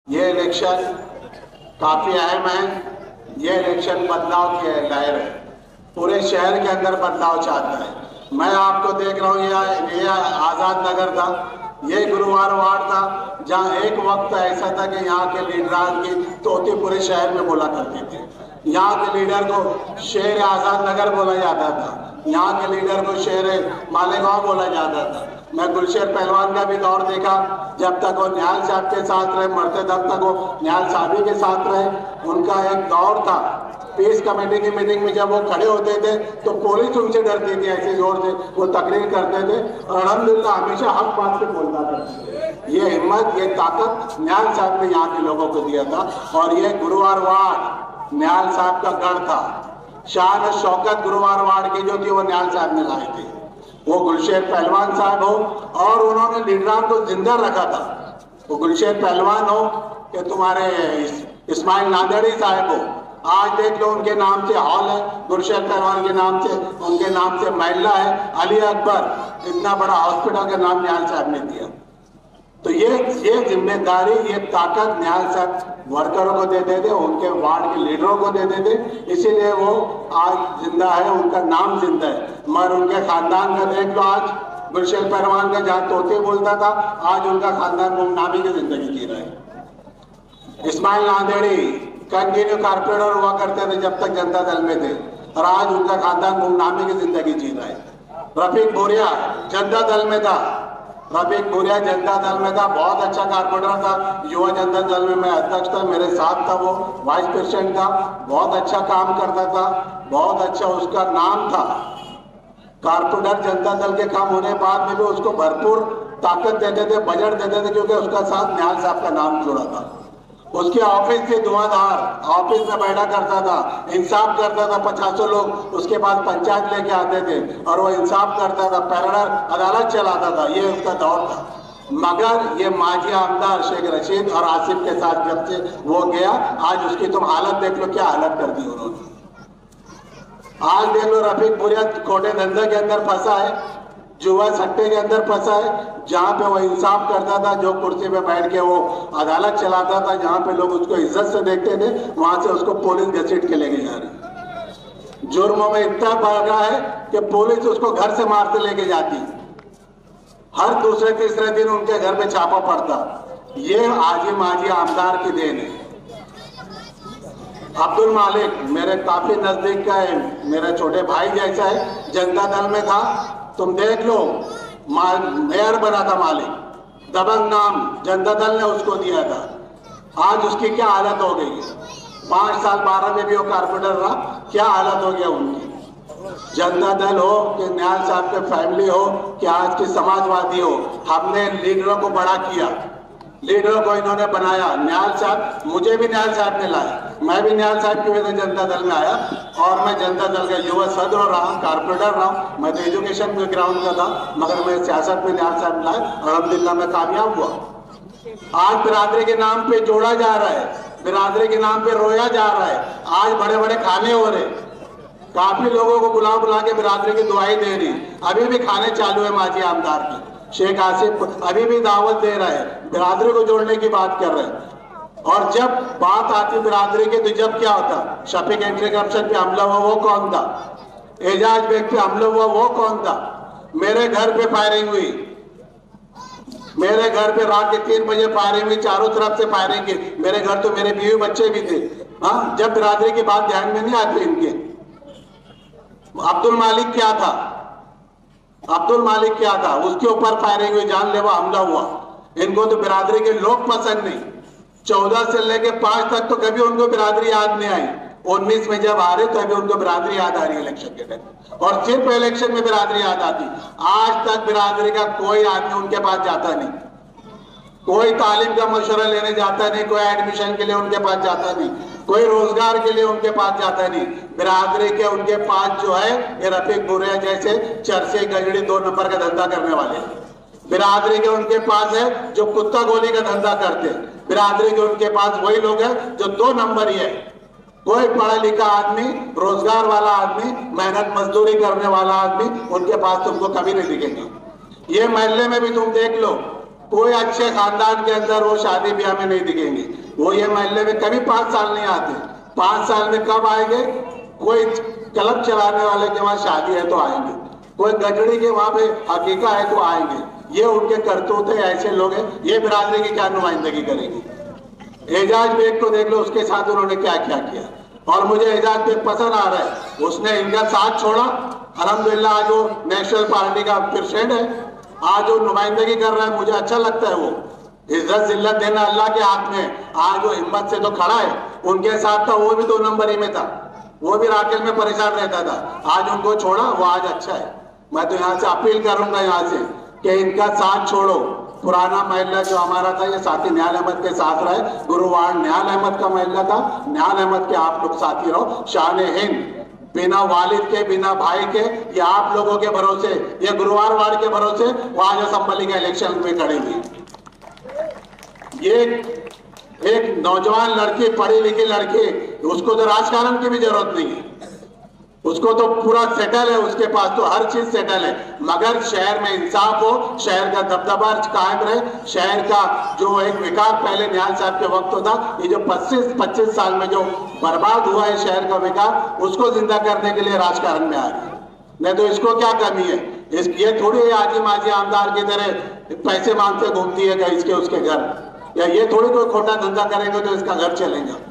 ये इलेक्शन काफी अहम है। ये इलेक्शन बदलाव की लहर है, पूरे शहर के अंदर बदलाव चाहता है। मैं आपको देख रहा हूँ, ये आजाद नगर था, ये गुरुवार वार्ड था, जहाँ एक वक्त ऐसा था कि यहाँ के लीडरान की तोती पूरे शहर में बोला करते थे। यहाँ के लीडर को शेर आजाद नगर बोला जाता था, यहाँ के लीडर को शेर मालेगांव बोला जाता था। मैं गुलशेर पहलवान का भी दौर देखा, जब तक वो निहाल साहब के साथ रहे, मरते दम तक वो निहाल साहब के साथ रहे। उनका एक दौर था, पीस कमेटी की मीटिंग में जब वो खड़े होते थे तो पुलिस उनसे डरती थी, ऐसे जोर से वो तकरीर करते थे। और अल्हम्दुलिल्लाह हमेशा हक बात से बोलता था। ये हिम्मत, ये ताकत निहाल साहब ने यहाँ के लोगों को दिया था। और ये गुरुवार वार्ड निहाल साहब का गढ़ था। शान और शौकत गुरुवार वार्ड की जो थी वो निहाल साहब ने लाई थी। वो गुलशेर पहलवान साहब हो और उन्होंने लीडरान को जिंदा रखा था। वो गुलशेर पहलवान हो कि तुम्हारे इस्माइल नांदेड़ी साहब हो, आज देख लो उनके नाम से हॉल है, गुलशेर पहलवान के नाम से, उनके नाम से महिला है। अली अकबर इतना बड़ा हॉस्पिटल का नाम निहाल साहब ने दिया। तो ये जिम्मेदारी, ये ताकत निहाल साहब वर्करों को देते थे, उनके वार्ड के लीडरों को देते थे, इसीलिए वो आज जिंदा है, उनका नाम जिंदा है। मगर उनके खानदान का देख लो, आज गुलशेर पहलवान का जहाँ तोते बोलता था, आज उनका खानदान गुमनामी की जिंदगी जी रहा है। इस्माइल नांदेड़ी कंटिन्यू कारपोरेटर हुआ करते थे जब तक जनता दल में थे, और आज उनका खानदान गुमनामी की जिंदगी जी रहा है। रफीक बोरिया जनता दल में था, रफीक बोरिया जनता दल में था, बहुत अच्छा कारपोरेटर था। युवा जनता दल में मैं अध्यक्ष था, मेरे साथ था, वो वाइस प्रेसिडेंट था, बहुत अच्छा काम करता था, बहुत अच्छा उसका नाम था। कारपोरेटर जनता दल के काम होने के बाद में भी उसको भरपूर ताकत देते थे, बजट देते थे, क्योंकि उसका साथ निहाल साहब का नाम जुड़ा था। उसके ऑफिस से धुआंधार, ऑफिस में बैठा करता था, इंसाफ करता था। 50 लोग उसके पास पंचायत लेके आते थे और वो इंसाफ करता था, पैरेलल अदालत चलाता था। ये उसका दौर था। मगर ये माजी आमदार शेख रशीद और आसिफ के साथ जब से वो गया, आज उसकी तुम हालत देख लो, क्या हालत कर दी उन्होंने। आज देख लो रफीक बोरिया खोटे धंधे के अंदर फंसा है, जुआ सट्टे के अंदर फंसा है। जहाँ पे वो इंसाफ करता था, जो कुर्सी पे बैठ के वो अदालत चलाता था, जहाँ पे लोग उसको इज्जत से देखते थे, वहां से उसको पुलिस घसीट के लेके जा रही। जुर्मों में इतना बढ़ रहा है कि पुलिस उसको घर से मारते लेके जाती। हर दूसरे तीसरे दिन उनके घर पे छापा पड़ता। ये आजी माजी आमदार की देन है। अब्दुल मालिक मेरे काफी नजदीक का है, मेरा छोटे भाई जैसा है, जनता दल में था। तुम देख लो, मेयर बना था मालिक, दबंग नाम जनता दल ने उसको दिया था। आज उसकी क्या हालत हो गई है। 5 साल 12 में भी वो कारपोरेटर रहा, क्या हालत हो गया उनकी। जनता दल हो कि निहाल साहब के फैमिली हो कि आज की समाजवादी हो, हमने लीडरों को बड़ा किया, लीडरों को इन्होंने बनाया। निहाल साहब, मुझे भी निहाल साहब ने लाया, मैं भी निहाल साहब की वजह से जनता दल में आया, और मैं जनता दल का युवा सदर रहा, कारपोरेटर रहा। मैं तो एजुकेशन के ग्राउंड का था, मगर मैं सियासत में निहाल साहब लाए, अल्हम्दुलिल्लाह मैं कामयाब हुआ। आज बिरादरी के नाम पे जोड़ा जा रहा है, बिरादरी के नाम पे रोया जा रहा है। आज बड़े बड़े खाने हो रहे, काफी लोगों को बुला बुला के बिरादरी की दुआई दे रही। अभी भी खाने चालू है माजी आमदार की, शेख आसिफ अभी भी दावत दे रहे हैं, बिरादरी को जोड़ने की बात कर रहे हैं। और जब बात आती बिरादरी की, तो जब क्या होता, शफीक एंटी करप्शन पे हमला हुआ वो कौन था, एजाज बेग पे हमला हुआ वो कौन था। मेरे घर पे फायरिंग हुई, मेरे घर पे रात के 3 बजे फायरिंग हुई, चारों तरफ से फायरिंग की। मेरे घर तो मेरे बीवी बच्चे भी थे। हाँ, जब बिरादरी की बात ध्यान में नहीं आती इनके। अब्दुल मालिक क्या था, अब्दुल मालिक क्या था, उसके ऊपर फायरिंग हुई, जानलेवा हमला हुआ। इनको तो बिरादरी के लोग पसंद नहीं। 14 से लेके 5 तक तो कभी उनको बिरादरी याद नहीं आई। 19 में जब आ रहे तो अभी उनको बिरादरी याद आ रही है इलेक्शन के टाइम, और सिर्फ इलेक्शन में बिरादरी याद आती। आज तक बिरादरी का कोई आदमी उनके पास जाता नहीं, कोई तालीम का मशवरा लेने जाता नहीं, कोई एडमिशन के लिए उनके पास जाता नहीं, कोई रोजगार के लिए उनके पास जाता नहीं। बिरादरी के उनके पास जो है ये रफीक बोरिया जैसे चरसे गजड़ी 2 नंबर का धंधा करने वाले। बिरादरी के उनके पास है जो कुत्ता गोली का धंधा करते। बिरादरी के उनके पास वही लोग हैं जो 2 नंबर ही है। कोई पढ़ा लिखा आदमी, रोजगार वाला आदमी, मेहनत मजदूरी करने वाला आदमी उनके पास तुमको कभी नहीं दिखेगा। ये महल्ले में भी तुम देख लो, कोई अच्छे खानदान के अंदर वो शादी ब्याह में नहीं दिखेंगे। वो ये महल्ले में कभी 5 साल नहीं आते। 5 साल में कब आएंगे? कोई क्लब चलाने वाले के वहां शादी है तो आएंगे, कोई गजड़ी के वहां पे हकीका है तो आएंगे। ये उनके करतूत है, ऐसे लोग हैं। ये बिरादरी की क्या नुमाइंदगी करेगी? एजाज बेग को देख लो, उसके साथ उन्होंने क्या क्या किया। और मुझे एजाज बेग पसंद आ रहा है, उसने इनका साथ छोड़ा। अल्हम्दुलिल्लाह आज वो नेशनल पार्टी का प्रेसिडेंट है, आज वो नुमाइंदगी कर रहा है, मुझे अच्छा लगता है। वो इज्जत जिल्लत देना अल्लाह के हाथ में। आज वो हिम्मत से तो खड़ा है। उनके साथ था, वो भी 2 नंबर ही में था, वो भी राकेल में परेशान रहता था। आज उनको छोड़ा, वो आज अच्छा है। मैं तो यहाँ से अपील करूंगा यहाँ से कि इनका साथ छोड़ो। पुराना महल्ला जो हमारा था, ये साथी निहाल अहमद के साथ रहे। गुरुवार निहाल अहमद का महल्ला था, निहाल अहमद के आप लोग साथी रहो। शान हिंद बिना वालिद के, बिना भाई के, ये आप लोगों के भरोसे, ये गुरुवार वार्ड के भरोसे वो आज असेंबली के इलेक्शन में खड़े हुए। ये एक नौजवान लड़की, पढ़ी लिखी लड़की, उसको तो राजकारण की भी जरूरत नहीं है। उसको तो पूरा सेटल है, उसके पास तो हर चीज सेटल है। मगर शहर में इंसाफ हो, शहर का दबदबा कायम रहे, शहर का जो एक विकास पहले निहाल साहब के वक्त होता, ये जो 25 साल में जो बर्बाद हुआ है शहर का विकास, उसको जिंदा करने के लिए राजकारण में आ गए। नहीं तो इसको क्या कमी है? ये थोड़ी आजी माजी आमदार की तरह पैसे मांगते घूमती है इसके उसके घर, या ये थोड़ी कोई खोटा धंधा करेंगे तो इसका घर चलेगा।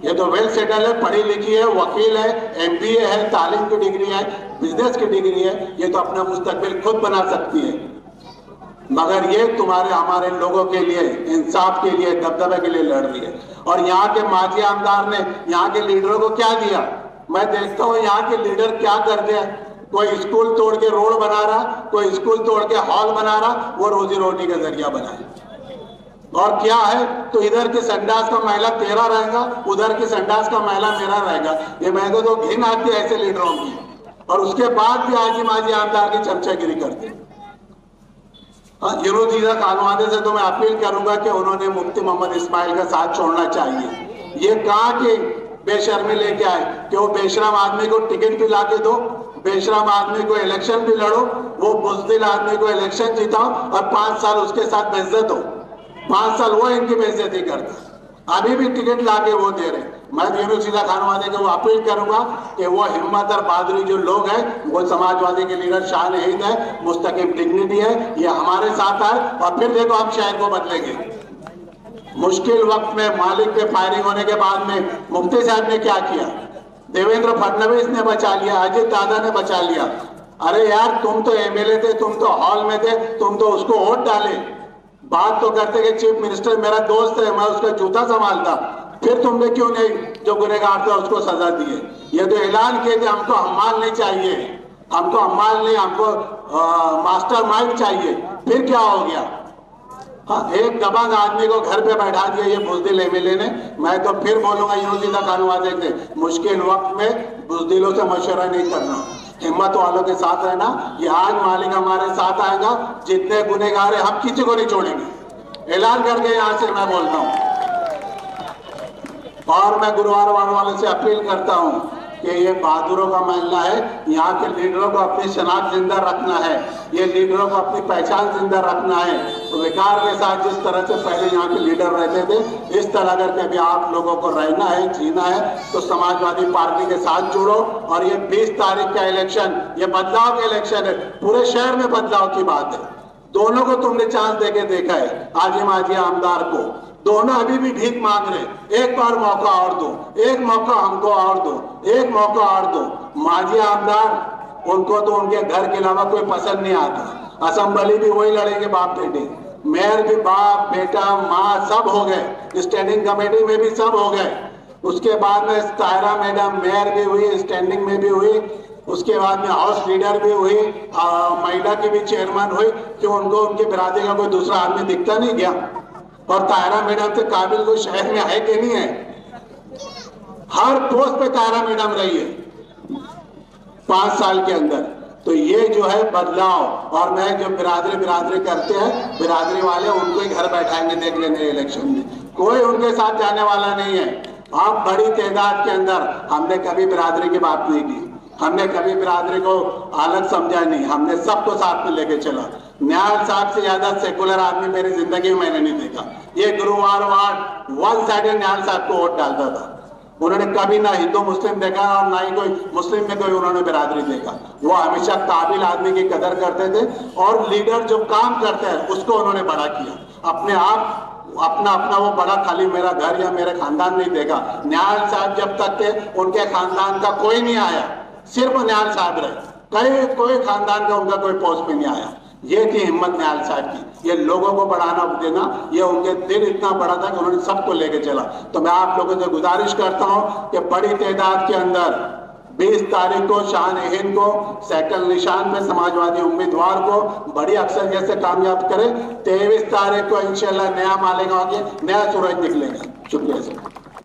ये तो वेल सेटल है, पढ़ी लिखी है, वकील है, MBA है, तालीम की डिग्री है, बिजनेस की डिग्री है। ये तो अपना मुस्तकबिल खुद बना सकती है। मगर ये तुम्हारे हमारे लोगों के लिए, इंसाफ के लिए, दबदबे के लिए लड़ रही है। और यहाँ के माजी आमदार ने यहाँ के लीडरों को क्या दिया? मैं देखता हूँ यहाँ के लीडर क्या करते हैं। कोई स्कूल तोड़ के रोड बना रहा, कोई स्कूल तोड़ के हॉल बना रहा, वो रोजी रोटी का जरिया बनाए। और क्या है तो इधर की संडास का महिला तेरा रहेगा, उधर की संडास का महिला मेरा रहेगा। ये मैं तो घिन आती है ऐसे लीडरों की। और उसके बाद भी आजी माजी आमदार की चमचागिरी करते। यूनुस खानवादे से तो मैं अपील करूंगा कि उन्होंने मुफ्ती मोहम्मद इस्माइल का साथ छोड़ना चाहिए। ये कहा कि बेशर्मी लेके आए कि वो बेशरम आदमी को टिकट भी लाके दो, बेशरम आदमी को इलेक्शन भी लड़ो, वो बुज़दिल आदमी को इलेक्शन जीताओ और 5 साल उसके साथ बेइज्जत हो। 5 साल वो इनकी बेइज्जती करता, अभी भी टिकट लाके वो दे रहे। मैं यूनुस खानवादे को अपील करूंगा कि वो हिम्मत और बहादुरी जो लोग हैं, वो समाजवादी के लीडर शान हिंद है, मुस्तकिम डिग्निटी है, ये हमारे साथ आए और फिर देखो हम शहर को बदलेंगे। मुश्किल वक्त में मालिक पे फायरिंग होने के बाद में मुफ्ती साहब ने क्या किया? देवेंद्र फडणवीस ने बचा लिया, अजित दादा ने बचा लिया। अरे यार, तुम तो MLA थे, तुम तो हॉल में थे, तुम तो उसको वोट डाले। बात तो करते कि चीफ मिनिस्टर मेरा दोस्त है, मैं उसका जूता संभालता, फिर तुमने क्यों नहीं जो गुनहगार था उसको सजा दी है? ये तो ऐलान किए थे हमको हम्माल नहीं चाहिए, हमको हम्माल नहीं, हमको मास्टरमाइंड चाहिए। फिर क्या हो गया? हाँ, एक दबंग आदमी को घर पे बैठा दिया ये बुज़दिल MLA ने। मैं तो फिर बोलूंगा यूनुस खानवादे से, मुश्किल वक्त में बुज़दिलों से मशवरा नहीं करना, हिम्मत वालों के साथ रहना। ये आज मालिक हमारे साथ आएगा, जितने गुनहगार है हम किसी को नहीं छोड़ेंगे, ऐलान करके यहाँ से मैं बोलता हूँ। और मैं गुरुवार वार्ड वाले से अपील करता हूँ कि ये बहादुरों का महल्ला है, यहाँ के लीडरों को अपनी शनाख्त जिंदा रखना है, ये लीडरों को अपनी पहचान जिंदा रखना है। तो विकार के साथ जिस तरह से पहले यहाँ के लीडर रहते थे, इस तरह करके अभी आप लोगों को रहना है, जीना है, तो समाजवादी पार्टी के साथ जुड़ो। और ये 20 तारीख का इलेक्शन, ये बदलाव का इलेक्शन है, पूरे शहर में बदलाव की बात है। दोनों को तुमने चांस देके देखा है, आजी माजी आमदार को, दोनों अभी भी भीख मांग रहे। एक बार मौका और दो, एक मौका हमको और दो, एक मौका और दो। माजी आमदार, उनको तो उनके घर के अलावा कोई पसंद नहीं आता। असेंबली भी वही लड़ेंगे बाप बेटे, मेयर भी बाप बेटा माँ सब हो गए, स्टैंडिंग कमेटी में भी सब हो गए। उसके बाद में तायरा मैडम मेयर भी हुई, स्टैंडिंग में भी हुई, उसके बाद में हाउस लीडर भी हुई, महिला की भी चेयरमैन हुई। क्यों उनको उनके बिरादरी का कोई दूसरा आदमी दिखता नहीं गया? और तायरा मैडम से काबिल कोई शहर में है कि नहीं है? हर पोस्ट पे तायरा मैडम रही है 5 साल के अंदर। तो ये जो है बदलाव, और मैं जो बिरादरी करते हैं, बिरादरी वाले उनको ही घर बैठाएंगे देख लेंगे इलेक्शन में, कोई उनके साथ जाने वाला नहीं है। आप बड़ी तादाद के अंदर, हमने कभी बिरादरी की बात नहीं की, हमने कभी बिरादरी को अलग समझा नहीं, हमने सबको साथ में लेके चला। न्याल साहब से ज्यादा सेकुलर आदमी मेरी जिंदगी में मैंने नहीं देखा। ये गुरुवार वन साइडेड न्याल साहब को वोट डालता था। उन्होंने कभी ना हिंदू मुस्लिम देखा और ना ही कोई मुस्लिम में कोई उन्होंने बिरादरी देखा। वो हमेशा काबिल आदमी की कदर करते थे और लीडर जो काम करते हैं उसको उन्होंने बड़ा किया। अपने आप अपना अपना वो बड़ा खाली मेरा घर या मेरे खानदान नहीं देखा। न्याल साहब जब तक थे उनके खानदान का कोई नहीं आया, सिर्फ न्याल साहब रहे। कोई खानदान का उनका कोई पोस्ट में नहीं आया। ये थी हिम्मत न्याल साहब की। ये लोगों को बढ़ाना देना, ये उनके दिल इतना बड़ा था कि उन्होंने सबको लेके चला। तो मैं आप लोगों से गुजारिश करता हूं कि बड़ी तादाद के अंदर 20 तारीख को शाहनहिंद को साइकिल निशान पे समाजवादी उम्मीदवार को बड़ी अक्सरियत से कामयाब करें। 23 तारीख को इंशाल्लाह नया मालेगांव के नया सूरज निकलेगा। शुक्रिया सर।